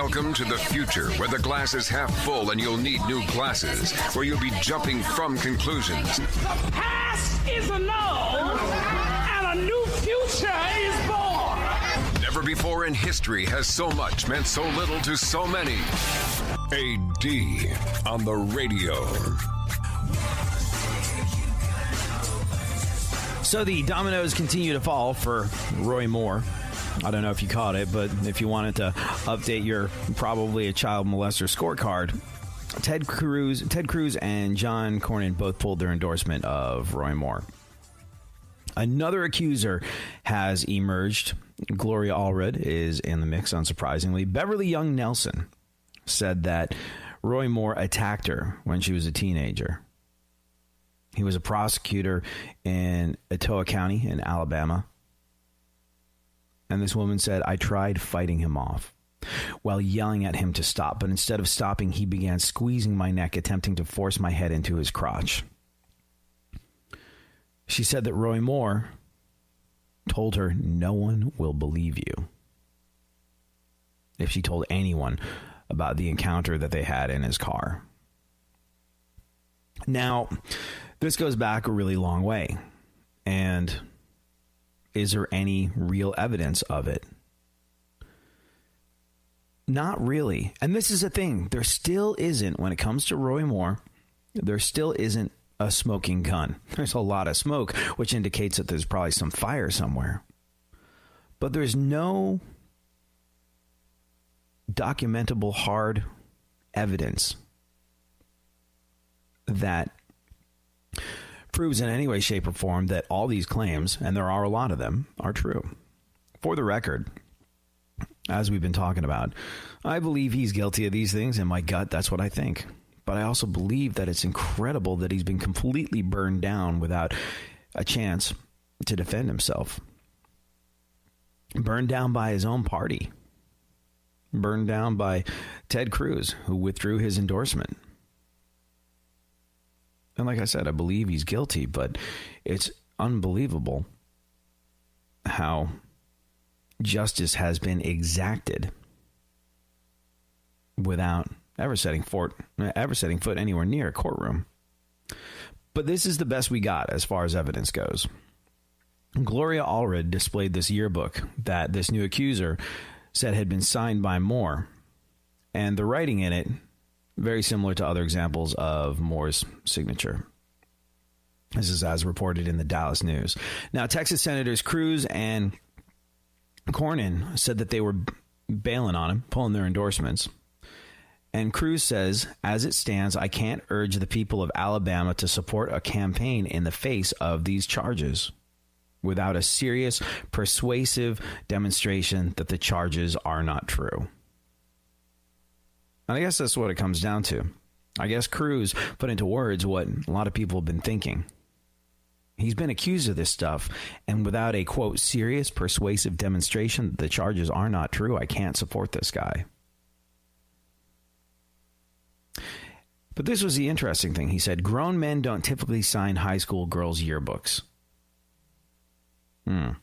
Welcome to the future, where the glass is half full and you'll need new glasses, where you'll be jumping from conclusions. The past is annulled, and a new future is born. Never before in history has so much meant so little to so many. AD on the radio. So the dominoes continue to fall for Roy Moore. I don't know if you caught it, but if you wanted to update your probably a child molester scorecard, Ted Cruz and John Cornyn both pulled their endorsement of Roy Moore. Another accuser has emerged. Gloria Allred is in the mix, unsurprisingly. Beverly Young Nelson said that Roy Moore attacked her when she was a teenager. He was a prosecutor in Etowah County in Alabama. And this woman said, I tried fighting him off while yelling at him to stop. But instead of stopping, he began squeezing my neck, attempting to force my head into his crotch. She said that Roy Moore told her no one will believe you if she told anyone about the encounter that they had in his car. Now, this goes back a really long way. And is there any real evidence of it? Not really. And this is the thing. There still isn't, when it comes to Roy Moore, there still isn't a smoking gun. There's a lot of smoke, which indicates that there's probably some fire somewhere. But there's no documentable hard evidence that proves in any way, shape, or form that all these claims, and there are a lot of them, are true. For the record, as we've been talking about, I believe he's guilty of these things. In my gut, that's what I think. But I also believe that it's incredible that he's been completely burned down without a chance to defend himself. Burned down by his own party. Burned down by Ted Cruz, who withdrew his endorsement. And like I said, I believe he's guilty, but it's unbelievable how justice has been exacted without ever setting foot anywhere near a courtroom. But this is the best we got as far as evidence goes. Gloria Allred displayed this yearbook that this new accuser said had been signed by Moore, and the writing in it very similar to other examples of Moore's signature. This is as reported in the Dallas News. Now, Texas Senators Cruz and Cornyn said that they were bailing on him, pulling their endorsements. And Cruz says, as it stands, I can't urge the people of Alabama to support a campaign in the face of these charges without a serious, persuasive demonstration that the charges are not true. And I guess that's what it comes down to. I guess Cruz put into words what a lot of people have been thinking. He's been accused of this stuff, and without a, quote, serious, persuasive demonstration that the charges are not true, I can't support this guy. But this was the interesting thing. He said, grown men don't typically sign high school girls' yearbooks. I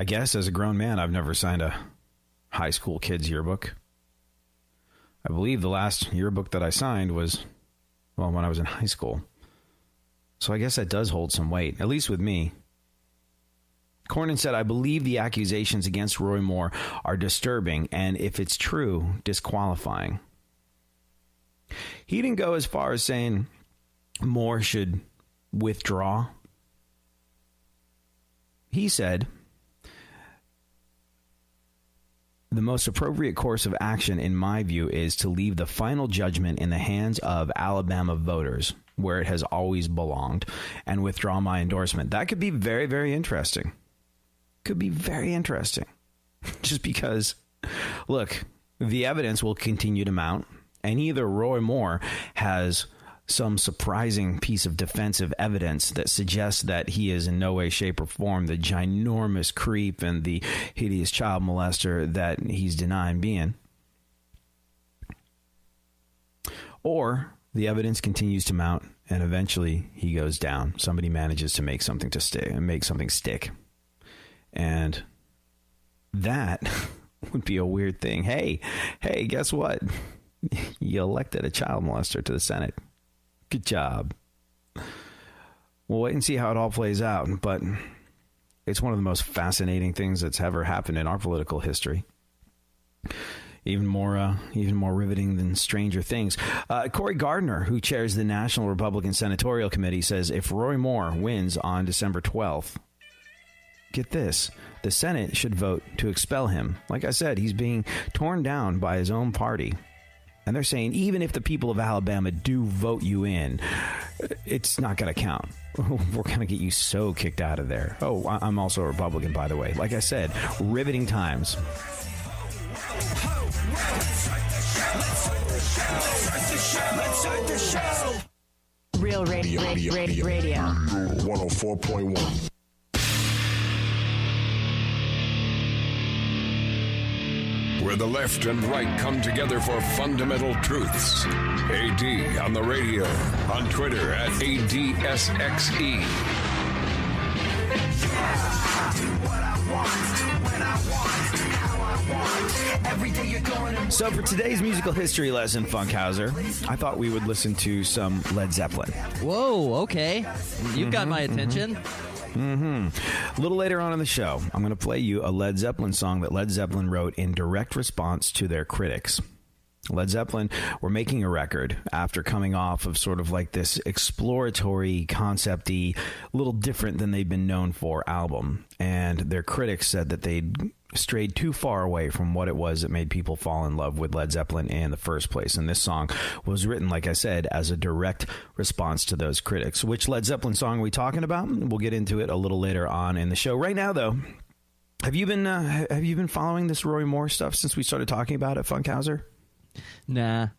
guess as a grown man, I've never signed a high school kid's yearbook. I believe the last yearbook that I signed was, well, when I was in high school. So I guess that does hold some weight, at least with me. Cornyn said, I believe the accusations against Roy Moore are disturbing, and if it's true, disqualifying. He didn't go as far as saying Moore should withdraw. He said, the most appropriate course of action, in my view, is to leave the final judgment in the hands of Alabama voters, where it has always belonged, and withdraw my endorsement. That could be very, very interesting. Could be very interesting. Just because, look, the evidence will continue to mount, and either Roy Moore has some surprising piece of defensive evidence that suggests that he is in no way, shape, or form the ginormous creep and the hideous child molester that he's denying being. Or the evidence continues to mount and eventually he goes down. Somebody manages to make something stick. And that would be a weird thing. Hey, guess what? You elected a child molester to the Senate. Good job. We'll wait and see how it all plays out, but it's one of the most fascinating things that's ever happened in our political history. Even more riveting than Stranger Things. Cory Gardner, who chairs the National Republican Senatorial Committee, says if Roy Moore wins on December 12th, get this, the Senate should vote to expel him. Like I said, he's being torn down by his own party. And they're saying even if the people of Alabama do vote you in, it's not going to count. We're going to get you so kicked out of there. Oh, I'm also a Republican, by the way. Like I said, riveting times. Real radio. 104.1. Where the left and right come together for fundamental truths. AD on the radio, on Twitter at ADSXE. So for today's musical history lesson, Funkhouser, I thought we would listen to some Led Zeppelin. Whoa, okay. You've got my attention. A little later on in the show, I'm going to play you a Led Zeppelin song that Led Zeppelin wrote in direct response to their critics. Led Zeppelin were making a record after coming off of sort of like this exploratory, concept-y, little different than they've been known for album. And their critics said that they'd strayed too far away from what it was that made people fall in love with Led Zeppelin in the first place. And this song was written, like I said, as a direct response to those critics. Which Led Zeppelin song are we talking about? We'll get into it a little later on in the show. Right now, though, have you been following this Roy Moore stuff since we started talking about it, Funkhouser? Nah.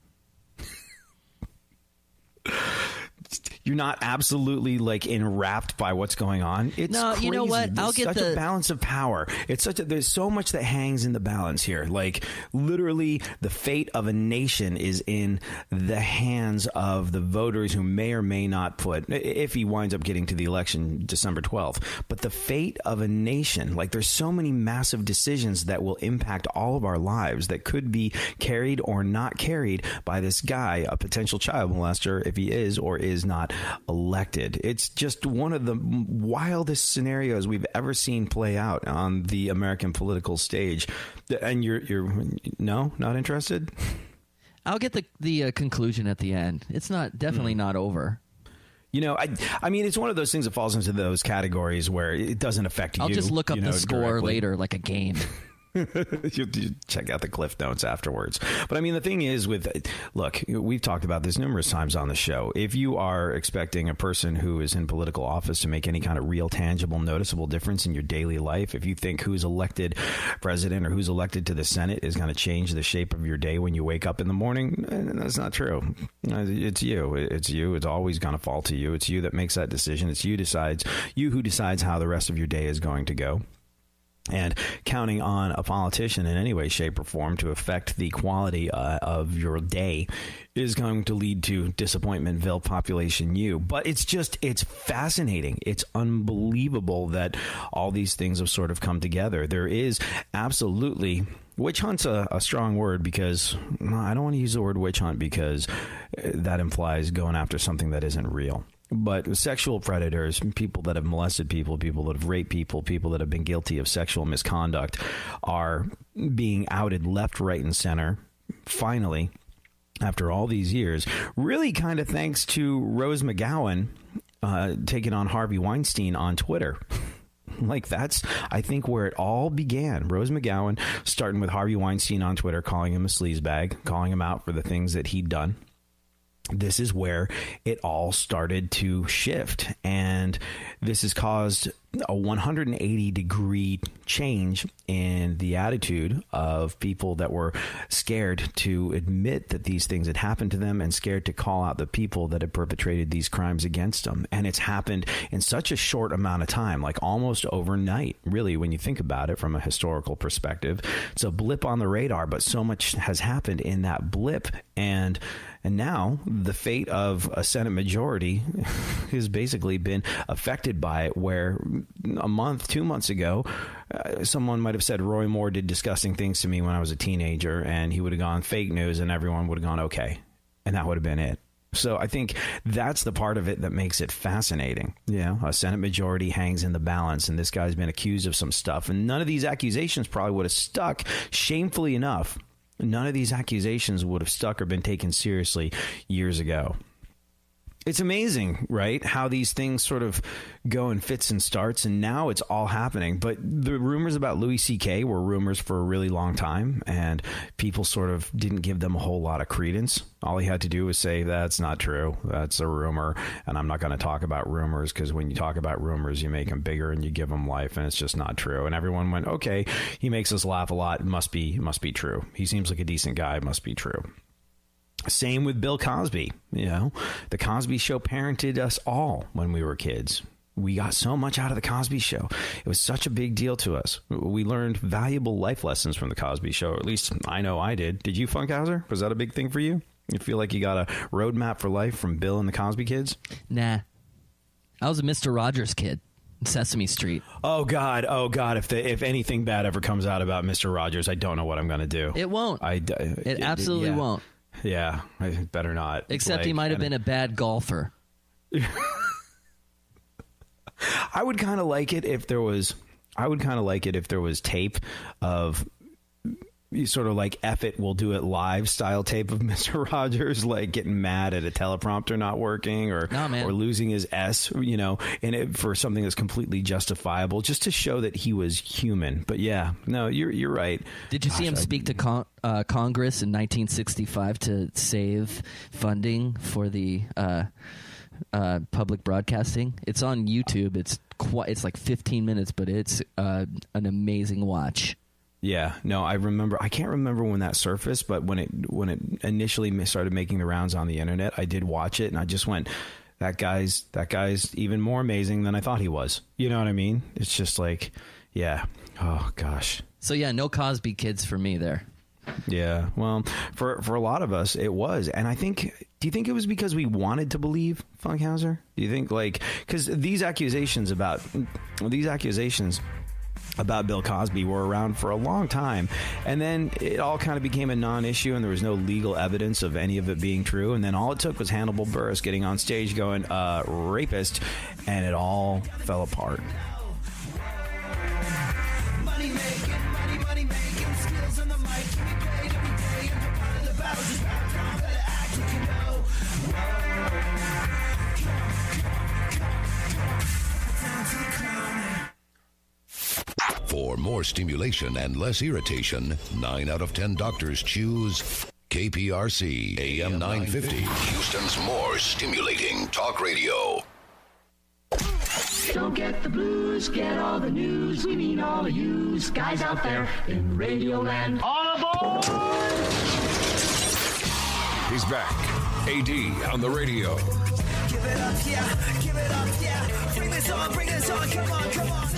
You're not absolutely like enwrapped by what's going on. It's no, crazy. You know what? I'll get such a balance of power. There's so much that hangs in the balance here. Like literally, the fate of a nation is in the hands of the voters who may or may not put, if he winds up getting to the election December 12th. But the fate of a nation, like there's so many massive decisions that will impact all of our lives that could be carried or not carried by this guy, a potential child molester, if he is or is not elected. It's just one of the wildest scenarios we've ever seen play out on the American political stage. And you're not interested? I'll get the conclusion at the end. It's definitely not over. You know, I mean, it's one of those things that falls into those categories where it doesn't affect you. I'll just look up the score directly later, like a game. You check out the Cliff Notes afterwards. But I mean, the thing is look, we've talked about this numerous times on the show. If you are expecting a person who is in political office to make any kind of real, tangible, noticeable difference in your daily life, if you think who's elected president or who's elected to the Senate is going to change the shape of your day when you wake up in the morning, that's not true. It's you. It's you. It's always going to fall to you. It's you that makes that decision. It's you who decides how the rest of your day is going to go. And counting on a politician in any way, shape, or form to affect the quality of your day is going to lead to disappointment-ville population you. But it's fascinating. It's unbelievable that all these things have sort of come together. There is absolutely... Witch hunt's a strong word because I don't want to use the word witch hunt because that implies going after something that isn't real. But sexual predators, people that have molested people, people that have raped people, people that have been guilty of sexual misconduct are being outed left, right, and center. Finally, after all these years, really kind of thanks to Rose McGowan taking on Harvey Weinstein on Twitter. Like that's, I think, where it all began. Rose McGowan starting with Harvey Weinstein on Twitter, calling him a sleazebag, calling him out for the things that he'd done. This is where it all started to shift, and this has caused a 180-degree change in the attitude of people that were scared to admit that these things had happened to them and scared to call out the people that had perpetrated these crimes against them. And it's happened in such a short amount of time, like almost overnight, really, when you think about it from a historical perspective. It's a blip on the radar, but so much has happened in that blip, and now the fate of a Senate majority has basically been affected by it, where a month, 2 months ago, someone might have said Roy Moore did disgusting things to me when I was a teenager, and he would have gone fake news, and everyone would have gone okay, and that would have been it. So I think that's the part of it that makes it fascinating. A Senate majority hangs in the balance, and this guy's been accused of some stuff, and none of these accusations probably would have stuck. Shamefully enough, none of these accusations would have stuck or been taken seriously years ago. It's amazing, right, how these things sort of go in fits and starts, and now it's all happening. But the rumors about Louis C.K. were rumors for a really long time, and people sort of didn't give them a whole lot of credence. All he had to do was say, that's not true, that's a rumor, and I'm not going to talk about rumors, because when you talk about rumors, you make them bigger and you give them life, and it's just not true. And everyone went, okay, he makes us laugh a lot, it must be true. He seems like a decent guy, it must be true. Same with Bill Cosby. The Cosby Show parented us all when we were kids. We got so much out of the Cosby Show. It was such a big deal to us. We learned valuable life lessons from the Cosby Show. Or at least I know I did. Did you, Funkhouser? Was that a big thing for you? You feel like you got a roadmap for life from Bill and the Cosby Kids? Nah. I was a Mr. Rogers kid. Sesame Street. Oh God! If anything bad ever comes out about Mr. Rogers, I don't know what I'm going to do. It won't. It absolutely won't. Yeah, I better not. Except he might have been a bad golfer. I would kind of like it if there was tape of sort of like F it, we'll do it live style tape of Mr. Rogers, like getting mad at a teleprompter not working or losing his S, in it for something that's completely justifiable, just to show that he was human. But yeah, no, you're right. Did you see him speak to Congress in 1965 to save funding for the public broadcasting? It's on YouTube. It's like 15 minutes, but it's an amazing watch. Yeah, no, I remember. I can't remember when that surfaced, but when it initially started making the rounds on the internet, I did watch it, and I just went, that guy's even more amazing than I thought he was. You know what I mean? It's just like, yeah. Oh gosh. So yeah, no Cosby Kids for me there. Yeah, well, for a lot of us, it was, and I think. Do you think it was because we wanted to believe, Funkhouser? Do you think because these accusations about Bill Cosby were around for a long time, and then it all kind of became a non-issue, and there was no legal evidence of any of it being true, and then all it took was Hannibal Buress getting on stage going, rapist, and it all fell apart. Money making, skills on the mic, to be paid every day, and for part of the battle, just better act what you know. Down to the clown. For more stimulation and less irritation, 9 out of 10 doctors choose KPRC AM 950, Houston's more stimulating talk radio. Don't get the blues, get all the news. We mean all of you guys out there in Radio Land. All aboard! He's back. AD on the radio. Give it up, yeah. Give it up, yeah. Bring this on, come on, come on.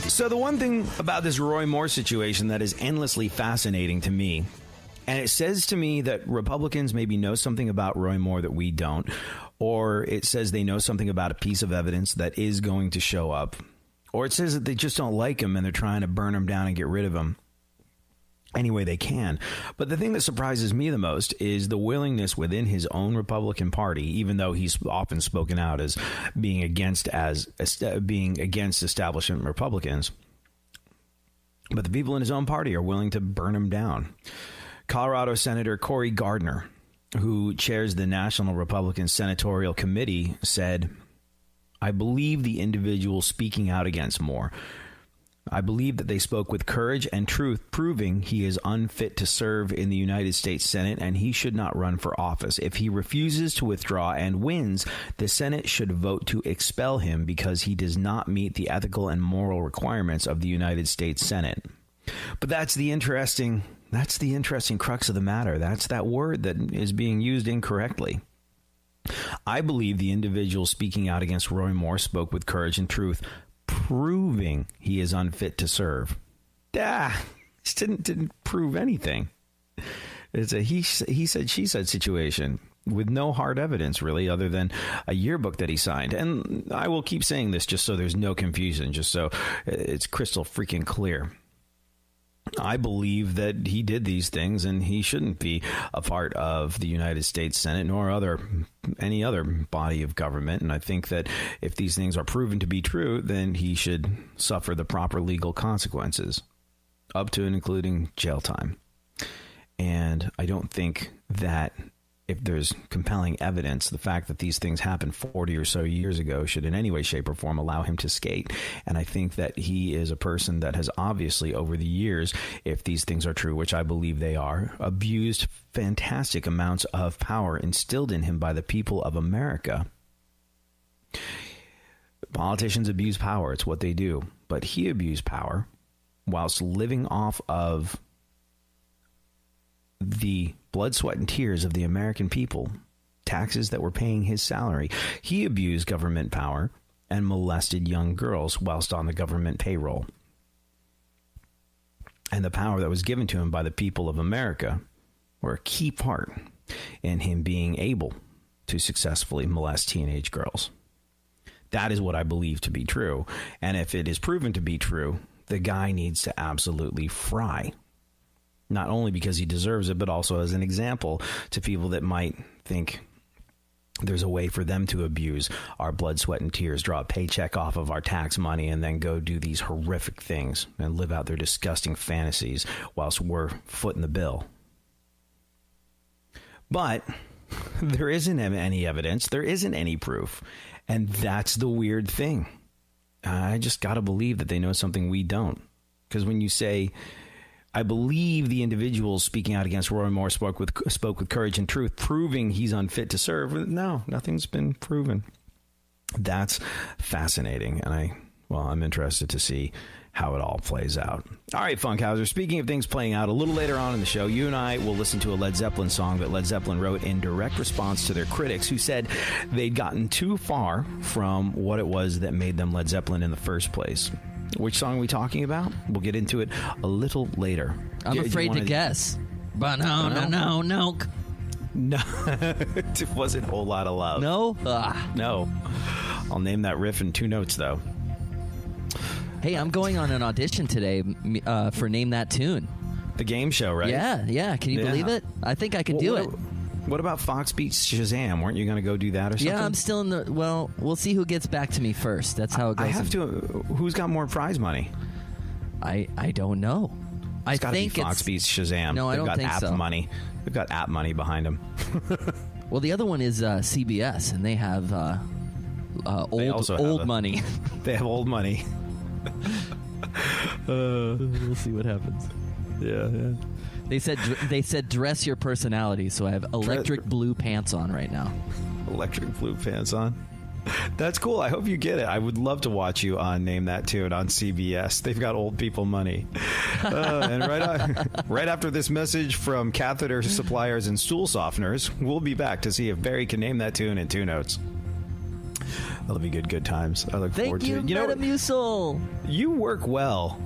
So the one thing about this Roy Moore situation that is endlessly fascinating to me, and it says to me that Republicans maybe know something about Roy Moore that we don't, or it says they know something about a piece of evidence that is going to show up, or it says that they just don't like him and they're trying to burn him down and get rid of him any way they can. But the thing that surprises me the most is the willingness within his own Republican Party, even though he's often spoken out as being against establishment Republicans. But the people in his own party are willing to burn him down. Colorado Senator Cory Gardner, who chairs the National Republican Senatorial Committee, said, "I believe the individual speaking out against Moore. I believe that they spoke with courage and truth, proving he is unfit to serve in the United States Senate, and he should not run for office. If he refuses to withdraw and wins, the Senate should vote to expel him because he does not meet the ethical and moral requirements of the United States Senate." But that's the interesting crux of the matter. That's that word that is being used incorrectly. I believe the individual speaking out against Roy Moore spoke with courage and truth, proving he is unfit to serve. This didn't prove anything. It's a he said, she said situation with no hard evidence, really, other than a yearbook that he signed. And I will keep saying this just so there's no confusion, just so it's crystal freaking clear. I believe that he did these things and he shouldn't be a part of the United States Senate nor any other body of government. And I think that if these things are proven to be true, then he should suffer the proper legal consequences, up to and including jail time. And I don't think that if there's compelling evidence, the fact that these things happened 40 or so years ago should in any way, shape, or form allow him to skate. And I think that he is a person that has obviously, over the years, if these things are true, which I believe they are, abused fantastic amounts of power instilled in him by the people of America. Politicians abuse power. It's what they do. But he abused power whilst living off of the blood, sweat, and tears of the American people, taxes that were paying his salary. He abused government power and molested young girls whilst on the government payroll. And the power that was given to him by the people of America were a key part in him being able to successfully molest teenage girls. That is what I believe to be true. And if it is proven to be true, the guy needs to absolutely fry. Not only because he deserves it, but also as an example to people that might think there's a way for them to abuse our blood, sweat, and tears, draw a paycheck off of our tax money, and then go do these horrific things and live out their disgusting fantasies whilst we're footing the bill. But there isn't any evidence. There isn't any proof. And that's the weird thing. I just got to believe that they know something we don't. Because when you say, I believe the individuals speaking out against Roy Moore spoke with courage and truth, proving he's unfit to serve. No, nothing's been proven. That's fascinating. And I'm interested to see how it all plays out. All right, Funkhouser, speaking of things playing out, a little later on in the show, you and I will listen to a Led Zeppelin song that Led Zeppelin wrote in direct response to their critics who said they'd gotten too far from what it was that made them Led Zeppelin in the first place. Which song are we talking about? We'll get into it a little later. I'm afraid to guess. But no. No, it wasn't a whole lot of love. No? No. I'll name that riff in 2 notes, though. Hey, I'm going on an audition today for Name That Tune. The game show, right? Yeah. Can you believe it? I think I can do it. What about Fox Beats Shazam? Weren't you going to go do that or something? Yeah, I'm still in the... Well, we'll see who gets back to me first. That's how it goes. I have to... Who's got more prize money? I don't know. I think it's Fox Beats Shazam. No, I don't think so. They've got app money. They've got app money behind them. Well, the other one is CBS, and they have old money. They have old money. We'll see what happens. Yeah. They said dress your personality, so I have electric blue pants on right now. Electric blue pants on? That's cool. I hope you get it. I would love to watch you on Name That Tune on CBS. They've got old people money. And right after this message from catheter suppliers and stool softeners, we'll be back to see if Barry can name that tune in 2 notes. That'll be good times. I look forward to it. You know, Metamucil. You work well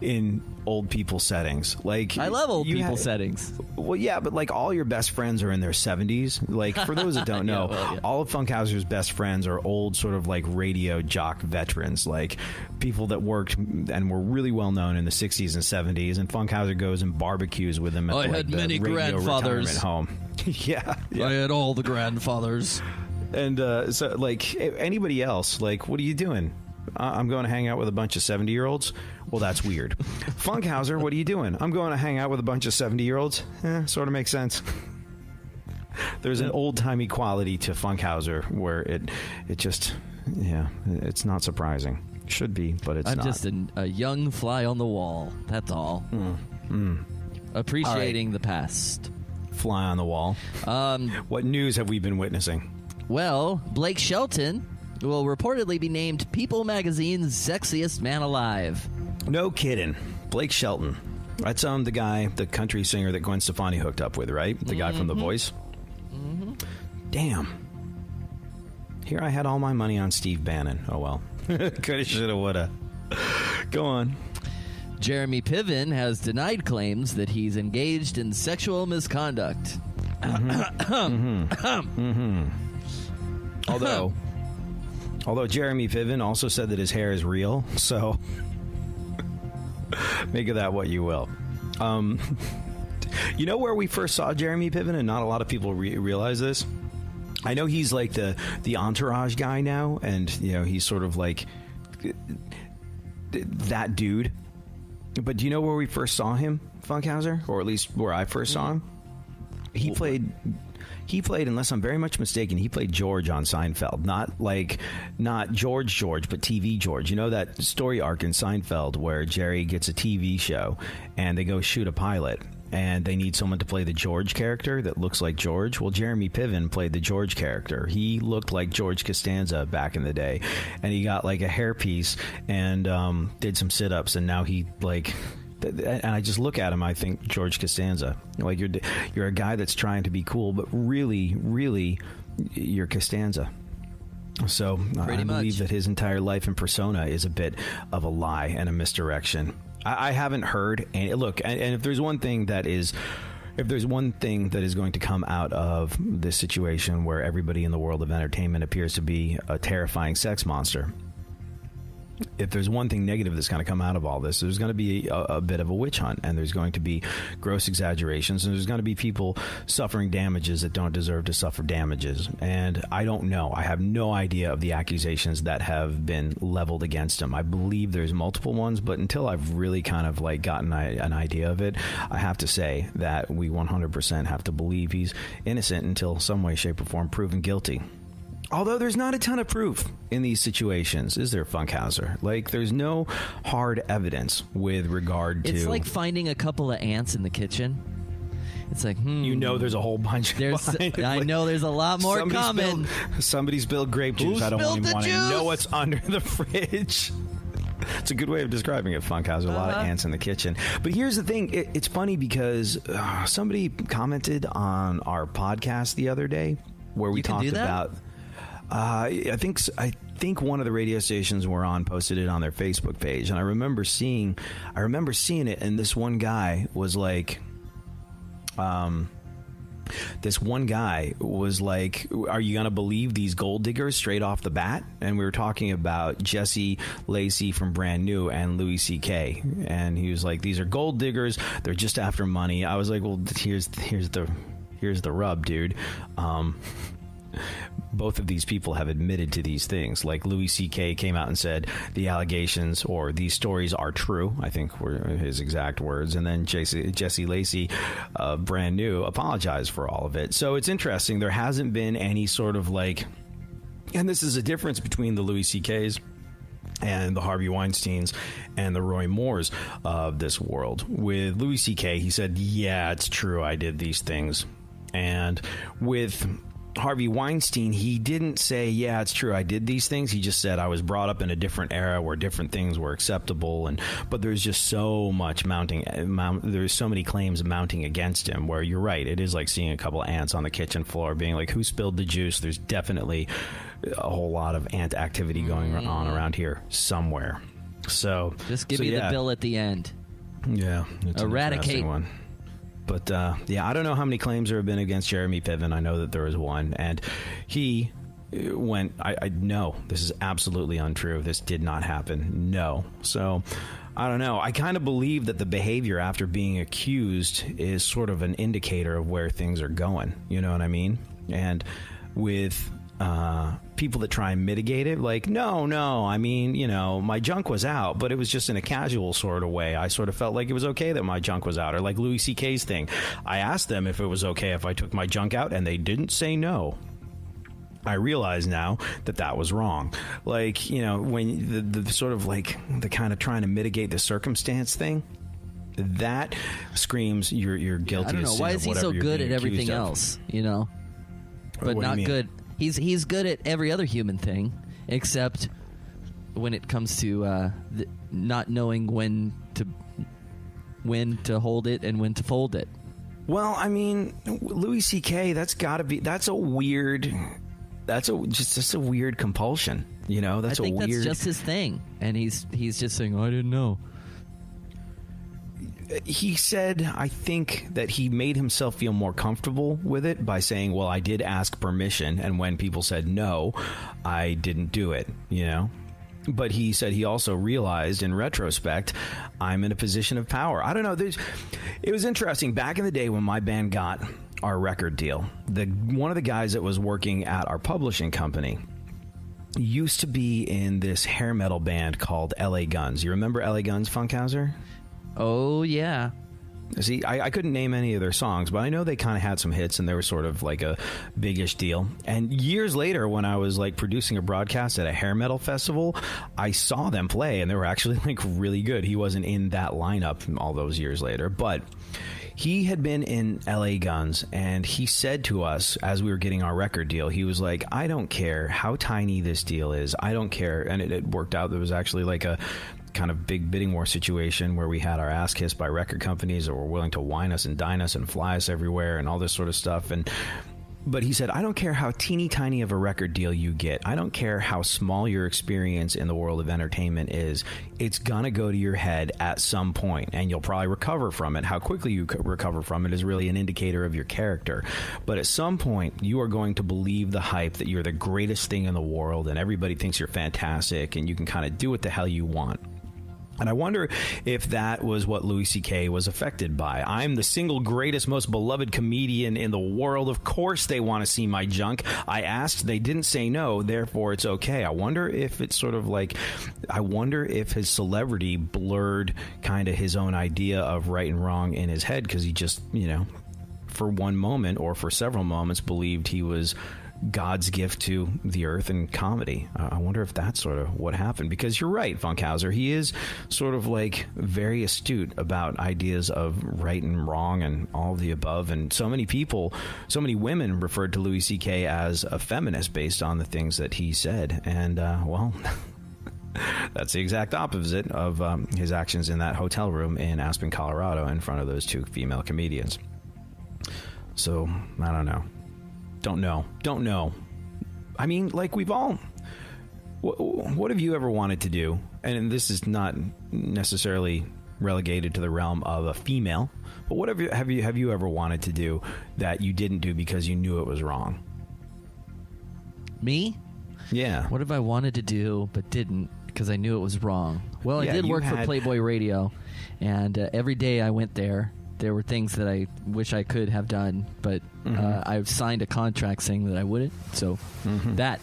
in old people settings. Like, I love old people settings. Well, yeah, but like all your best friends are in their 70s. Like, for those that don't know, all of Funkhouser's best friends are old sort of like radio jock veterans, like people that worked and were really well known in the 60s and 70s. And Funkhouser goes and barbecues with them at I had many grandfathers home. Yeah. I had all the grandfathers. And so, like, anybody else, like, what are you doing? I'm going to hang out with a bunch of 70-year-olds. Well, that's weird. Funkhouser, what are you doing? I'm going to hang out with a bunch of 70-year-olds. Sort of makes sense. There's an old-timey quality to Funkhouser where it just, it's not surprising. Should be, but it's not. I'm just a young fly on the wall. That's all. Appreciating the past. Fly on the wall. What news have we been witnessing? Well, Blake Shelton will reportedly be named People Magazine's sexiest man alive. No kidding. Blake Shelton. That's the guy, the country singer that Gwen Stefani hooked up with, right? The guy from The Voice? Mm-hmm. Damn. Here I had all my money on Steve Bannon. Oh, well. Coulda, shoulda, woulda. Go on. Jeremy Piven has denied claims that he's engaged in sexual misconduct. Although Jeremy Piven also said that his hair is real, so make of that what you will. You know where we first saw Jeremy Piven, and not a lot of people realize this? I know he's like the Entourage guy now, and he's sort of like that dude. But do you know where we first saw him, Funkhouser? Or at least where I first saw him? He played, unless I'm very much mistaken, he played George on Seinfeld. Not George, but TV George. You know that story arc in Seinfeld where Jerry gets a TV show and they go shoot a pilot and they need someone to play the George character that looks like George? Well, Jeremy Piven played the George character. He looked like George Costanza back in the day, and he got like a hairpiece and did some sit-ups, and now he and I just look at him, I think George Costanza. Like you're a guy that's trying to be cool, but really, really, you're Costanza. So I believe that his entire life and persona is a bit of a lie and a misdirection. I haven't heard. And look, and if there's one thing that is going to come out of this situation where everybody in the world of entertainment appears to be a terrifying sex monster, if there's one thing negative that's going to come out of all this, there's going to be a bit of a witch hunt, and there's going to be gross exaggerations, and there's going to be people suffering damages that don't deserve to suffer damages. And I don't know. I have no idea of the accusations that have been leveled against him. I believe there's multiple ones, but until I've really kind of gotten an idea of it, I have to say that we 100% have to believe he's innocent until some way, shape, or form proven guilty. Although there's not a ton of proof in these situations, is there, Funkhouser? There's no hard evidence with regard to... It's like finding a couple of ants in the kitchen. It's like, there's a whole bunch. I know there's a lot more coming. Somebody spilled grape juice. I don't even want to know what's under the fridge. It's a good way of describing it, Funkhouser. A lot of ants in the kitchen. But here's the thing. It's funny because somebody commented on our podcast the other day where we talked about... I think one of the radio stations we're on posted it on their Facebook page, and I remember seeing it, and this one guy was like, "Are you gonna believe these gold diggers straight off the bat?" And we were talking about Jesse Lacey from Brand New and Louis C.K., and he was like, "These are gold diggers. They're just after money." I was like, "Well, here's the rub, dude." Both of these people have admitted to these things. Like Louis C.K. came out and said the allegations or these stories are true, I think were his exact words. And then Jesse Lacey, Brand New, apologized for all of it. So it's interesting. There hasn't been any sort of and this is a difference between the Louis C.K.'s and the Harvey Weinsteins and the Roy Moores of this world. With Louis C.K., he said, yeah, it's true, I did these things. And with Harvey Weinstein, he didn't say, yeah, it's true, I did these things. He just said, I was brought up in a different era where different things were acceptable. But there's just so much there's so many claims mounting against him where you're right. It is like seeing a couple of ants on the kitchen floor being like, who spilled the juice? There's definitely a whole lot of ant activity going on around here somewhere. So just give me the bill at the end. Yeah. It's eradicate one. But, I don't know how many claims there have been against Jeremy Piven. I know that there was one. And he went, I no, this is absolutely untrue. This did not happen. No. So, I don't know. I kind of believe that the behavior after being accused is sort of an indicator of where things are going. You know what I mean? And with people that try and mitigate it, like, no, I mean, my junk was out, but it was just in a casual sort of way. I sort of felt like it was okay that my junk was out. Or like Louis C.K.'s thing. I asked them if it was okay if I took my junk out, and they didn't say no. I realize now that was wrong. Like, when the sort of like the kind of trying to mitigate the circumstance thing, that screams you're guilty. I don't know. Why is he so good at everything else, but not good? He's good at every other human thing, except when it comes to not knowing when to hold it and when to fold it. Well, I mean, Louis C.K., that's a weird compulsion. That's just his thing, and he's just saying, I didn't know. he said, I think that he made himself feel more comfortable with it by saying, well, I did ask permission, and when people said no, I didn't do it, you know? But he said he also realized in retrospect, I'm in a position of power. I don't know. It was interesting. Back in the day when my band got our record deal, one of the guys that was working at our publishing company used to be in this hair metal band called LA Guns. You remember LA Guns, Funkhouser? Oh, yeah. See, I couldn't name any of their songs, but I know they kind of had some hits, and they were sort of like a big-ish deal. And years later, when I was like producing a broadcast at a hair metal festival, I saw them play, and they were actually like really good. He wasn't in that lineup all those years later, but he had been in LA Guns, and he said to us as we were getting our record deal, he was like, I don't care how tiny this deal is. I don't care. And it worked out. There was actually like a kind of big bidding war situation where we had our ass kissed by record companies that were willing to wine us and dine us and fly us everywhere and all this sort of stuff. But he said, I don't care how teeny tiny of a record deal you get. I don't care how small your experience in the world of entertainment is. It's going to go to your head at some point, and you'll probably recover from it. How quickly you recover from it is really an indicator of your character. But at some point, you are going to believe the hype that you're the greatest thing in the world, and everybody thinks you're fantastic, and you can kind of do what the hell you want. And I wonder if that was what Louis C.K. was affected by. I'm the single greatest, most beloved comedian in the world. Of course they want to see my junk. I asked, they didn't say no, therefore it's okay. I wonder if it's sort of like, I wonder if his celebrity blurred kind of his own idea of right and wrong in his head, because he just, you know, for one moment or for several moments believed he was God's gift to the earth and comedy. I wonder if that's sort of what happened, because you're right, Funkhouser. He is sort of like very astute about ideas of right and wrong and all of the above. And so many people, so many women referred to Louis C.K. as a feminist based on the things that he said. And, well, that's the exact opposite of his actions in that hotel room in Aspen, Colorado, in front of those two female comedians. So, I don't know. Don't know. I mean, like, we've all... What have you ever wanted to do? And this is not necessarily relegated to the realm of a female, but what have you ever wanted to do that you didn't do because you knew it was wrong? Me? Yeah. What have I wanted to do but didn't because I knew it was wrong? Well, I did work for Playboy Radio, and every day I went there, there were things that I wish I could have done, but I've signed a contract saying that I wouldn't, so that.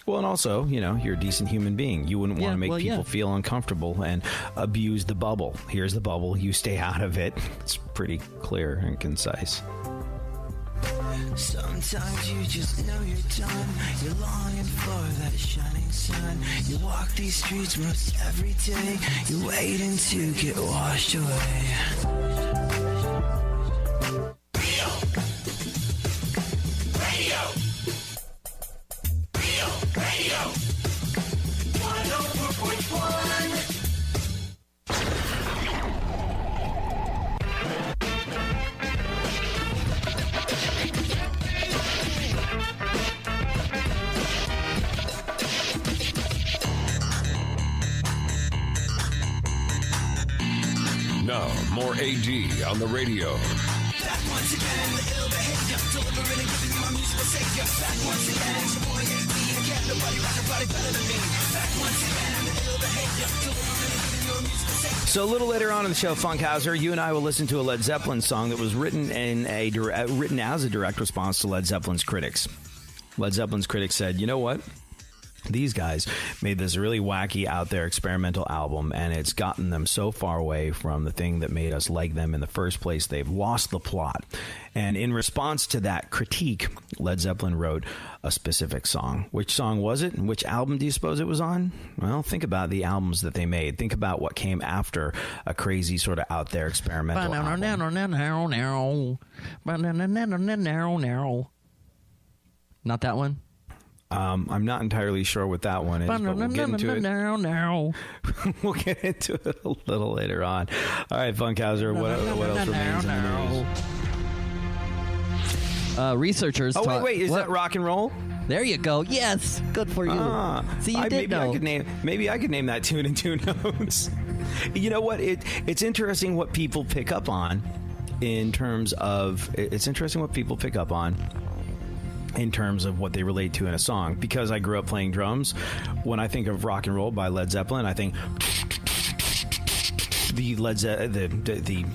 Well, and also, you know, you're a decent human being. You wouldn't want to make people feel uncomfortable and abuse the bubble. Here's the bubble. You stay out of it. It's pretty clear and concise. Sometimes you just know you're done. You're longing for that shining sun. You walk these streets most every day. You're waiting to get washed away. Radio. Radio. Radio. 104.1. Now, more AD on the radio. Back once again, the ill behavior, delivering and giving you my musical savior. Back once again, it's your boy AD again. Nobody rock a body better than me. Back once again, the ill behavior, delivering and giving you a musical savior. So a little later on in the show, Funkhouser, you and I will listen to a Led Zeppelin song that was written as a direct response to Led Zeppelin's critics. Led Zeppelin's critics said, you know what? These guys made this really wacky, out there experimental album, and it's gotten them so far away from the thing that made us like them in the first place. They've lost the plot. And in response to that critique, Led Zeppelin wrote a specific song. Which song was it? And which album do you suppose it was on? Well, think about the albums that they made. Think about what came after a crazy sort of out there experimental album. Not that one? I'm not entirely sure what that one is, but we'll get into it. We'll get into it a little later on. All right, Funkhouser, what else remains in the news? Researchers. Oh, wait, is that rock and roll? There you go. Yes, good for you. See, you did know. Maybe I could name that tune in 2 notes. You know what? It's interesting what people pick up on in terms of what they relate to in a song. Because I grew up playing drums, when I think of Rock and Roll by Led Zeppelin, I think the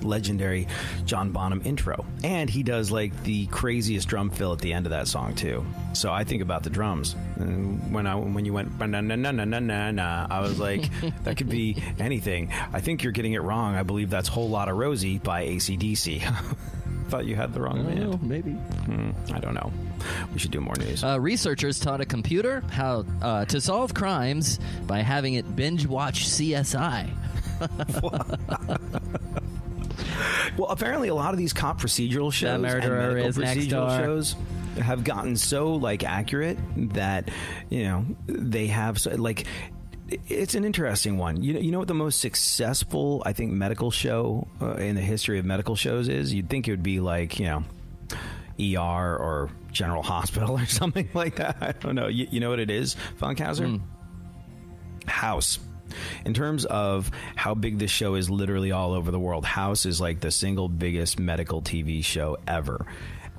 legendary John Bonham intro, and he does like the craziest drum fill at the end of that song too. So I think about the drums. And when you went na, I was like, that could be anything. I think you're getting it wrong. I believe that's Whole Lotta Rosie by AC/DC. Thought you had the wrong band. Maybe. I don't know. We should do more news. Researchers taught a computer how to solve crimes by having it binge watch CSI. Well, apparently a lot of these cop procedural shows The Murderer and is Next procedural Door shows have gotten so like accurate that they have like it's an interesting one. You know what the most successful I think medical show in the history of medical shows is? You'd think it would be like ER or General Hospital or something like that. I don't know. You know what it is, Funkhouser? House. In terms of how big this show is literally all over the world, House is like the single biggest medical TV show ever.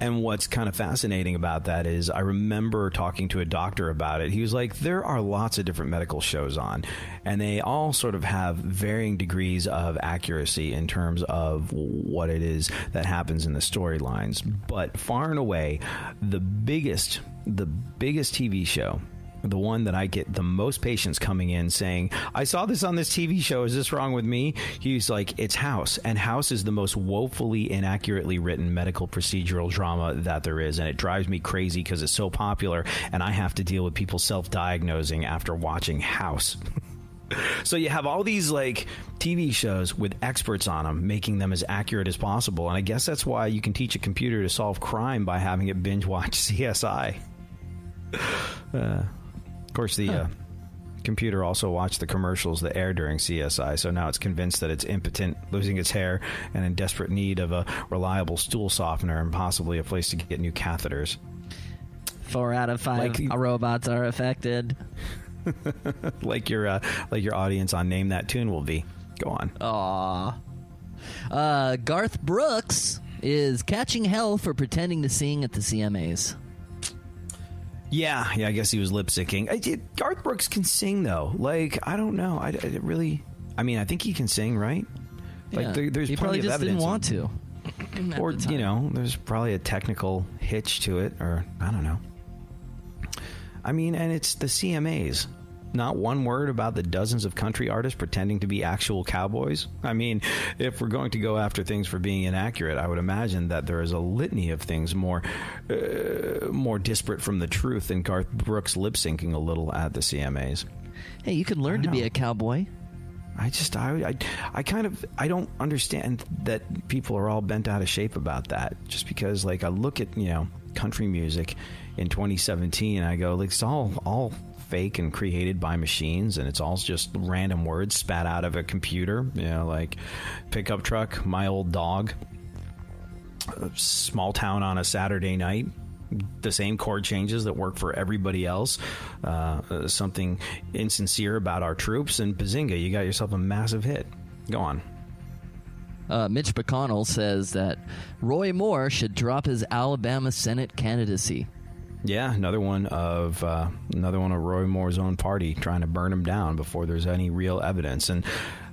And what's kind of fascinating about that is I remember talking to a doctor about it. He was like, there are lots of different medical shows on, and they all sort of have varying degrees of accuracy in terms of what it is that happens in the storylines. But far and away, the biggest TV show, the one that I get the most patients coming in saying, I saw this on this TV show, is this wrong with me? He's like, it's House. And House is the most woefully inaccurately written medical procedural drama that there is. And it drives me crazy because it's so popular and I have to deal with people self-diagnosing after watching House. So you have all these like TV shows with experts on them, making them as accurate as possible. And I guess that's why you can teach a computer to solve crime by having it binge watch CSI. Of course, the computer also watched the commercials that air during CSI, so now it's convinced that it's impotent, losing its hair, and in desperate need of a reliable stool softener and possibly a place to get new catheters. 4 out of 5 robots are affected. like your audience on Name That Tune will be. Go on. Aw. Garth Brooks is catching hell for pretending to sing at the CMAs. Yeah, I guess he was lip syncing. Garth Brooks can sing though. Like, I don't know. I think he can sing, right? Like, yeah. there's he plenty probably of just evidence. didn't want to. Or there's probably a technical hitch to it, or I don't know. I mean, and it's the CMAs. Not one word about the dozens of country artists pretending to be actual cowboys. I mean, if we're going to go after things for being inaccurate, I would imagine that there is a litany of things more disparate from the truth than Garth Brooks lip syncing a little at the CMAs. Hey, you can learn to be a cowboy. I don't understand that people are all bent out of shape about that. Just because, like, I look at country music in 2017, I go, like, it's all fake and created by machines, and it's all just random words spat out of a computer, like pickup truck, my old dog, small town on a Saturday night, the same chord changes that work for everybody else, something insincere about our troops, and bazinga, you got yourself a massive hit. Go on. Mitch McConnell says that Roy Moore should drop his Alabama Senate candidacy. Yeah, another one of Roy Moore's own party trying to burn him down before there's any real evidence. And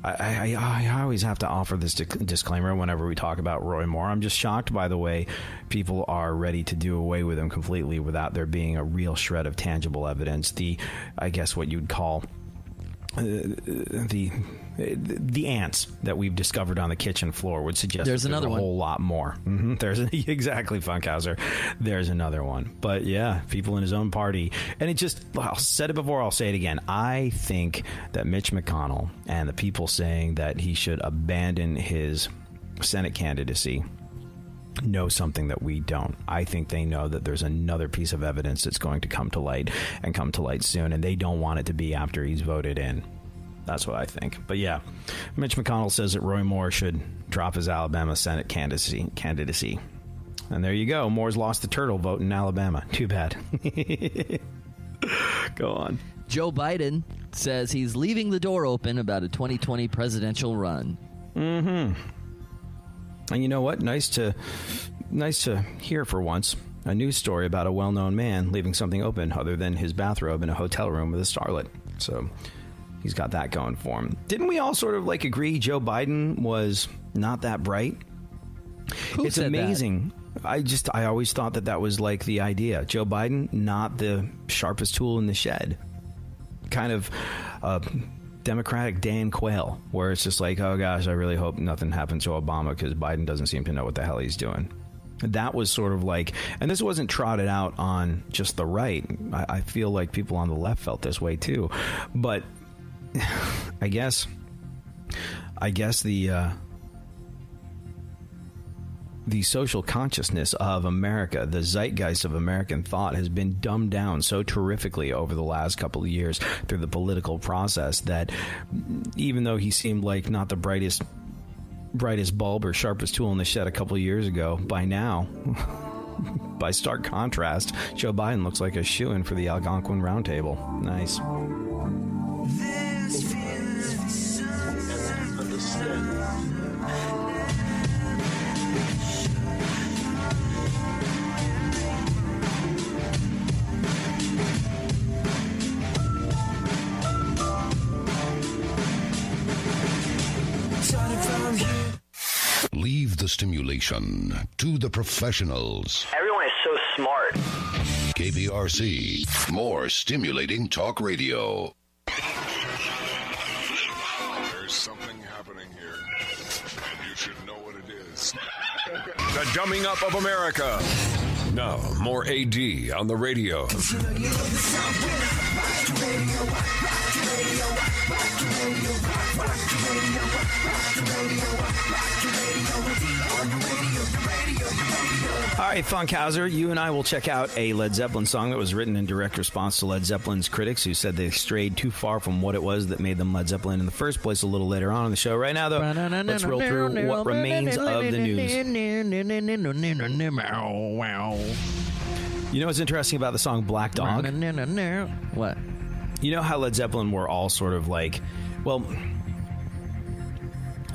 I always have to offer this disclaimer whenever we talk about Roy Moore. I'm just shocked by the way people are ready to do away with him completely without there being a real shred of tangible evidence. I guess what you'd call the ants that we've discovered on the kitchen floor would suggest there's a whole lot more. Exactly, Funkhouser. There's another one. But yeah, people in his own party. And I'll said it before, I'll say it again. I think that Mitch McConnell and the people saying that he should abandon his Senate candidacy know something that we don't. I think they know that there's another piece of evidence that's going to come to light soon, and they don't want it to be after he's voted in. That's what I think. But yeah, Mitch McConnell says that Roy Moore should drop his Alabama Senate candidacy. And there you go. Moore's lost the turtle vote in Alabama. Too bad. Go on. Joe Biden says he's leaving the door open about a 2020 presidential run. Mm-hmm. And you know what? Nice to hear for once. A news story about a well-known man leaving something open other than his bathrobe in a hotel room with a starlet. So he's got that going for him. Didn't we all sort of like agree Joe Biden was not that bright? It's amazing. That? I always thought that was like the idea. Joe Biden, not the sharpest tool in the shed. Kind of Democratic Dan Quayle, where it's just like, oh gosh, I really hope nothing happens to Obama because Biden doesn't seem to know what the hell he's doing. That was sort of like, and this wasn't trotted out on just the right. I feel like people on the left felt this way too. But I guess the social consciousness of America, the zeitgeist of American thought, has been dumbed down so terrifically over the last couple of years through the political process that even though he seemed like not the brightest bulb or sharpest tool in the shed a couple of years ago, by now, by stark contrast, Joe Biden looks like a shoo-in for the Algonquin Roundtable. Nice. This feels understood. Leave the stimulation to the professionals. Everyone is so smart. KPRC, more stimulating talk radio. There's something happening here, and you should know what it is. The dumbing up of America. Now, more AD on the radio. All right, Funkhouser, you and I will check out a Led Zeppelin song that was written in direct response to Led Zeppelin's critics who said they strayed too far from what it was that made them Led Zeppelin in the first place a little later on in the show. Right now, though, let's roll through what remains of the news. You know what's interesting about the song Black Dog? What? You know how Led Zeppelin were all sort of like, well,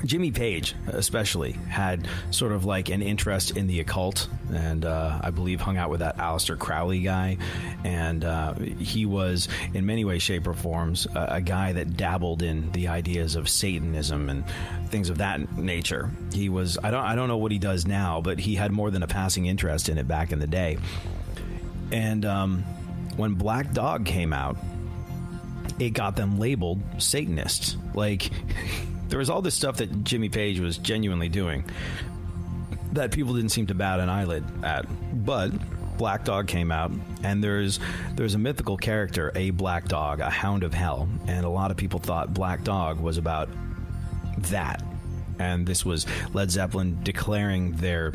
Jimmy Page especially had sort of like an interest in the occult, and I believe hung out with that Aleister Crowley guy, and he was in many ways, shape, or forms a guy that dabbled in the ideas of Satanism and things of that nature. He was, I don't know what he does now, but he had more than a passing interest in it back in the day. And when Black Dog came out, it got them labeled Satanists. Like, there was all this stuff that Jimmy Page was genuinely doing that people didn't seem to bat an eyelid at. But Black Dog came out, and there's a mythical character, a Black Dog, a hound of hell. And a lot of people thought Black Dog was about that. And this was Led Zeppelin declaring their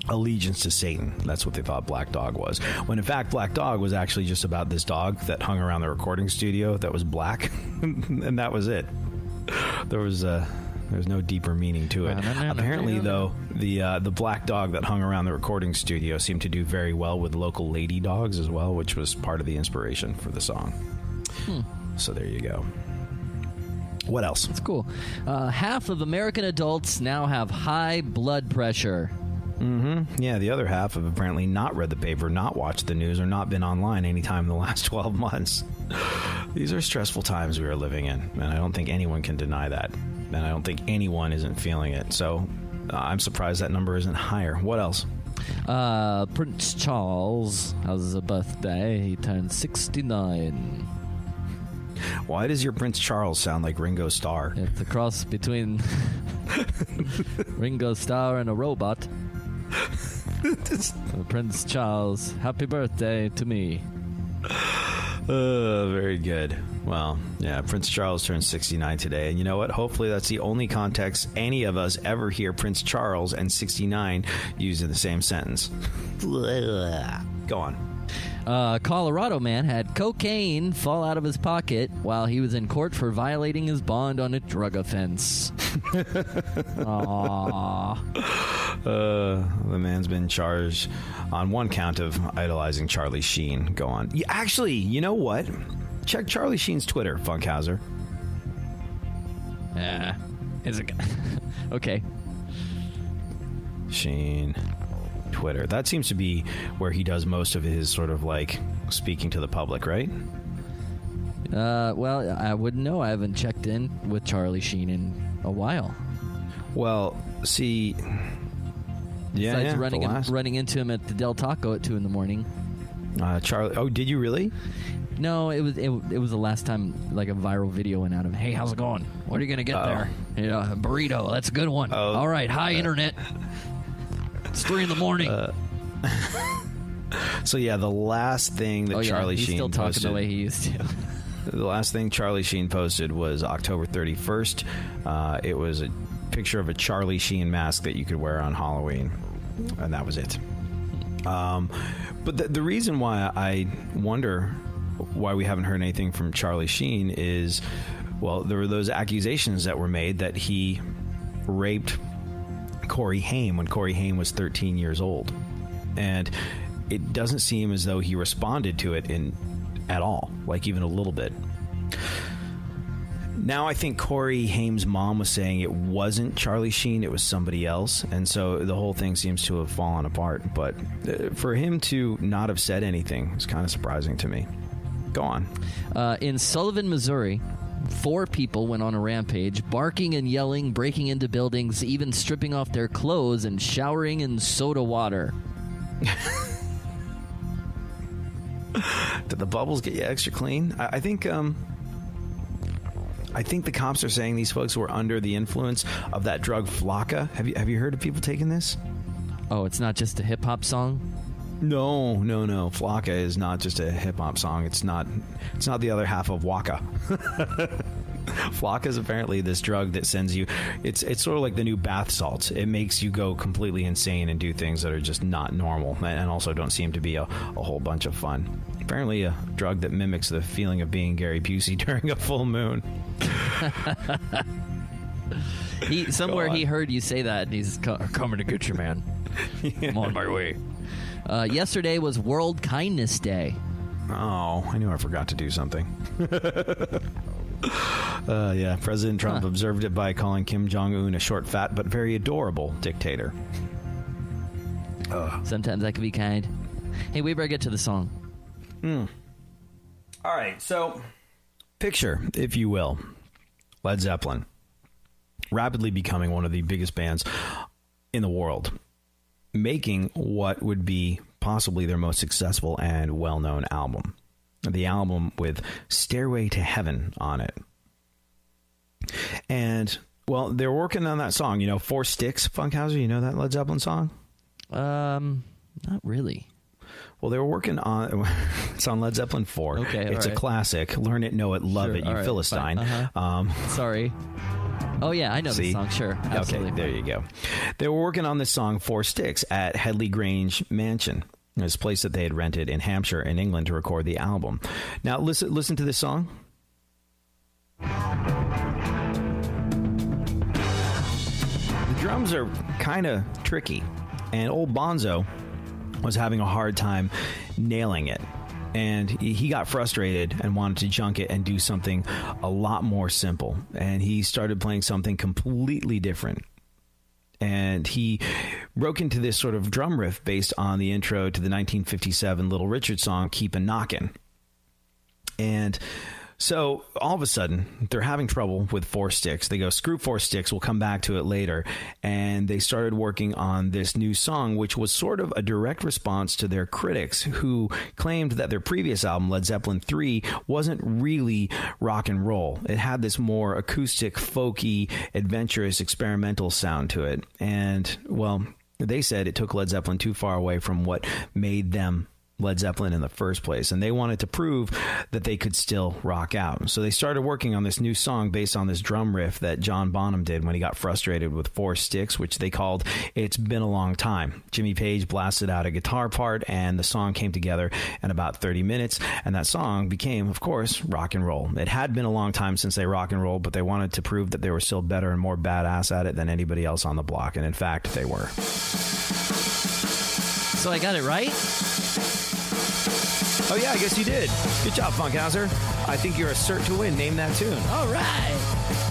allegiance to Satan. That's what they thought Black Dog was. When in fact, Black Dog was actually just about this dog that hung around the recording studio that was black. And that was it. There was no deeper meaning to it. Apparently, though, the black dog that hung around the recording studio seemed to do very well with local lady dogs as well, which was part of the inspiration for the song. So there you go. What else? That's cool. Half of American adults now have high blood pressure. Mm-hmm. Yeah, the other half have apparently not read the paper, not watched the news, or not been online any time in the last 12 months. These are stressful times we are living in, and I don't think anyone can deny that. And I don't think anyone isn't feeling it. So I'm surprised that number isn't higher. What else? Prince Charles has a birthday. He turned 69. Why does your Prince Charles sound like Ringo Starr? It's a cross between Ringo Starr and a robot. Prince Charles, happy birthday to me. Very good. Well, yeah, Prince Charles turned 69 today. And you know what? Hopefully that's the only context any of us ever hear Prince Charles and 69 used in the same sentence. Go on. Colorado man had cocaine fall out of his pocket while he was in court for violating his bond on a drug offense. Aww. The man's been charged on one count of idolizing Charlie Sheen. Go on. Yeah, actually, you know what? check Charlie Sheen's Twitter, Funkhouser. Is it okay? Sheen Twitter. That seems to be where he does most of his sort of like speaking to the public, right? Well, I wouldn't know. I haven't checked in with Charlie Sheen in a while. Well, see, besides running into him at the Del Taco at 2 a.m. Charlie. Oh, did you really? No, it was the last time like a viral video went out of, hey, how's it going? What are you gonna get there? A burrito. That's a good one. All right, hi internet. It's 3 a.m. So yeah, the last thing that Charlie Sheen still talking posted, the way he used to. The last thing Charlie Sheen posted was October 31st. It was a picture of a Charlie Sheen mask that you could wear on Halloween, and that was it. But the reason why I wonder why we haven't heard anything from Charlie Sheen is, well, there were those accusations that were made that he raped Corey Haim when Corey Haim was 13 years old, and it doesn't seem as though he responded to it at all, like even a little bit. Now I think Corey Haim's mom was saying it wasn't Charlie Sheen, it was somebody else, and so the whole thing seems to have fallen apart. But for him to not have said anything is kind of surprising to me. Go on. In Sullivan, Missouri, 4 people went on a rampage, barking and yelling, breaking into buildings, even stripping off their clothes and showering in soda water. Did the bubbles get you extra clean? I think the cops are saying these folks were under the influence of that drug Flocka. Have you heard of people taking this? Oh, it's not just a hip hop song? No. Flocka is not just a hip hop song. It's not the other half of Waka. Flocka is apparently this drug that sends you. It's sort of like the new bath salts. It makes you go completely insane and do things that are just not normal, and also don't seem to be a whole bunch of fun. Apparently, a drug that mimics the feeling of being Gary Busey during a full moon. He heard you say that, and he's coming to get you, man. I'm on my way. Yesterday was World Kindness Day. Oh, I knew I forgot to do something. Yeah, President Trump observed it by calling Kim Jong-un a short, fat, but very adorable dictator. Sometimes that can be kind. Hey, we better get to the song. All right, so picture, if you will, Led Zeppelin rapidly becoming one of the biggest bands in the world, making what would be possibly their most successful and well-known album. The album with Stairway to Heaven on it. And, well, they're working on that song. You know, 4 Sticks, Funkhouser? You know that Led Zeppelin song? Not really. Well, they were working on... It's on Led Zeppelin 4. Okay, it's a classic. Learn it, know it, love it, you right, Philistine. Sorry. Oh, yeah, I know the song. Sure. Absolutely. Okay, there you go. They were working on this song, 4 Sticks, at Headley Grange Mansion. This place that they had rented in Hampshire in England to record the album. Now, listen to this song. The drums are kind of tricky, and old Bonzo was having a hard time nailing it. And he got frustrated and wanted to junk it and do something a lot more simple. And he started playing something completely different. And he broke into this sort of drum riff based on the intro to the 1957 Little Richard song, Keep a Knockin'. And so all of a sudden, they're having trouble with 4 Sticks. They go, screw 4 Sticks, we'll come back to it later. And they started working on this new song, which was sort of a direct response to their critics, who claimed that their previous album, Led Zeppelin 3, wasn't really rock and roll. It had this more acoustic, folky, adventurous, experimental sound to it. And, well, they said it took Led Zeppelin too far away from what made them Led Zeppelin in the first place, and they wanted to prove that they could still rock out. So they started working on this new song based on this drum riff that John Bonham did when he got frustrated with 4 Sticks, which they called It's Been a Long Time. Jimmy Page blasted out a guitar part, and the song came together in about 30 minutes, and that song became, of course, rock and roll. It had been a long time since they rock and rolled, but they wanted to prove that they were still better and more badass at it than anybody else on the block, and in fact, they were. So I got it right? Oh, yeah, I guess you did. Good job, Funkhouser. I think you're a cert to win. Name that tune. All right.